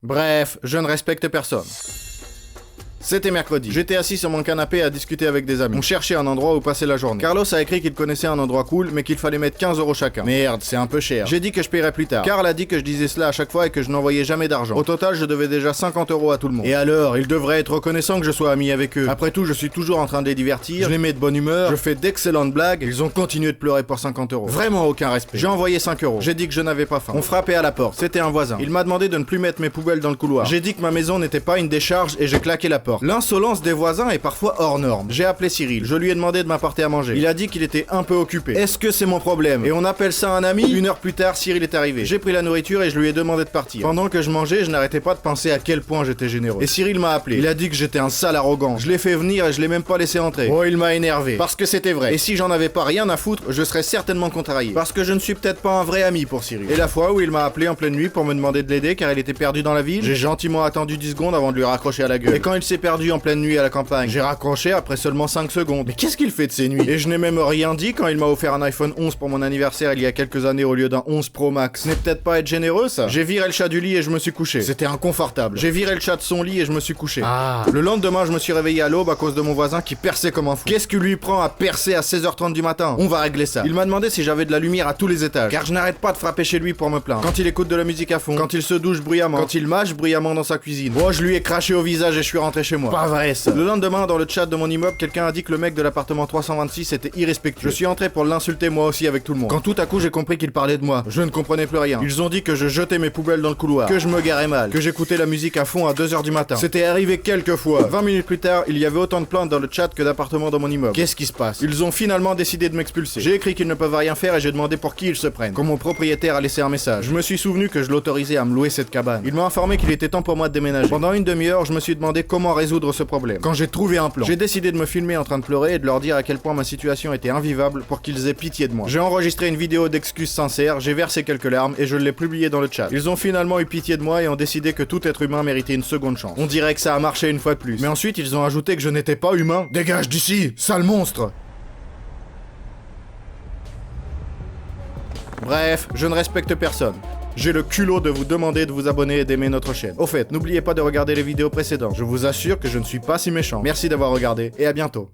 Bref, je ne respecte personne. C'était mercredi. J'étais assis sur mon canapé à discuter avec des amis. On cherchait un endroit où passer la journée. Carlos a écrit qu'il connaissait un endroit cool, mais qu'il fallait mettre 15 € chacun. Merde, c'est un peu cher. J'ai dit que je paierais plus tard. Carl a dit que je disais cela à chaque fois et que je n'envoyais jamais d'argent. Au total, je devais déjà 50 € à tout le monde. Et alors, ils devraient être reconnaissants que je sois ami avec eux. Après tout, je suis toujours en train de les divertir. Je les mets de bonne humeur. Je fais d'excellentes blagues. Ils ont continué de pleurer pour 50 €. Vraiment aucun respect. J'ai envoyé 5 €. J'ai dit que je n'avais pas faim. On frappait à la porte. C'était un voisin. Il m'a demandé de ne plus mettre mes poubelles dans le couloir. J'ai dit que ma maison n'était pas une décharge et j'ai claqué la porte. L'insolence des voisins est parfois hors norme. J'ai appelé Cyril. Je lui ai demandé de m'apporter à manger. Il a dit qu'il était un peu occupé. Est-ce que c'est mon problème? Et on appelle ça un ami? 1 heure plus tard, Cyril est arrivé. J'ai pris la nourriture et je lui ai demandé de partir. Pendant que je mangeais, je n'arrêtais pas de penser à quel point j'étais généreux. Et Cyril m'a appelé. Il a dit que j'étais un sale arrogant. Je l'ai fait venir et je l'ai même pas laissé entrer. Oh, il m'a énervé. Parce que c'était vrai. Et si j'en avais pas rien à foutre, je serais certainement contrarié. Parce que je ne suis peut-être pas un vrai ami pour Cyril. Et la fois où il m'a appelé en pleine nuit pour me demander de l'aider car il était perdu dans la ville, j'ai gentiment attendu 10 secondes avant de lui raccrocher à la gueule. Et quand il s'est perdu en pleine nuit à la campagne, j'ai raccroché après seulement 5 secondes. Mais qu'est-ce qu'il fait de ces nuits? Et je n'ai même rien dit quand il m'a offert un iPhone 11 pour mon anniversaire il y a quelques années au lieu d'un 11 Pro Max. Ce n'est peut-être pas être généreux ça? J'ai viré le chat du lit et je me suis couché. C'était inconfortable. J'ai viré le chat de son lit et je me suis couché. Le lendemain, je me suis réveillé à l'aube à cause de mon voisin qui perçait comme un fou. Qu'est-ce qui lui prend à percer à 16h30 du matin? On va régler ça. Il m'a demandé si j'avais de la lumière à tous les étages. Car je n'arrête pas de frapper chez lui pour me plaindre. Quand il écoute de la musique à fond, quand il se douche bruyamment, quand il mâche bruyamment dans sa cuisine. Oh, je lui ai craché au visage et je suis rentré chez moi. Pas vrai ça. Le lendemain, dans le chat de mon immeuble, quelqu'un a dit que le mec de l'appartement 326 était irrespectueux. Je suis entré pour l'insulter moi aussi avec tout le monde. Quand tout à coup j'ai compris qu'il parlait de moi, je ne comprenais plus rien. Ils ont dit que je jetais mes poubelles dans le couloir, que je me garais mal, que j'écoutais la musique à fond à 2h du matin. C'était arrivé quelques fois. 20 minutes plus tard, il y avait autant de plaintes dans le chat que d'appartements dans mon immeuble. Qu'est-ce qui se passe? Ils ont finalement décidé de m'expulser. J'ai écrit qu'ils ne peuvent rien faire et j'ai demandé pour qui ils se prennent. Quand mon propriétaire a laissé un message, je me suis souvenu que je l'autorisais à me louer cette cabane. Il m'a informé qu'il était temps pour moi de déménager. Pendant une demi-heure, je me suis demandé comment résoudre ce problème. Quand j'ai trouvé un plan, j'ai décidé de me filmer en train de pleurer et de leur dire à quel point ma situation était invivable pour qu'ils aient pitié de moi. J'ai enregistré une vidéo d'excuses sincères, j'ai versé quelques larmes et je l'ai publiée dans le chat. Ils ont finalement eu pitié de moi et ont décidé que tout être humain méritait une seconde chance. On dirait que ça a marché une fois de plus. Mais ensuite, ils ont ajouté que je n'étais pas humain. Dégage d'ici, sale monstre! Bref, je ne respecte personne. J'ai le culot de vous demander de vous abonner et d'aimer notre chaîne. Au fait, n'oubliez pas de regarder les vidéos précédentes. Je vous assure que je ne suis pas si méchant. Merci d'avoir regardé et à bientôt.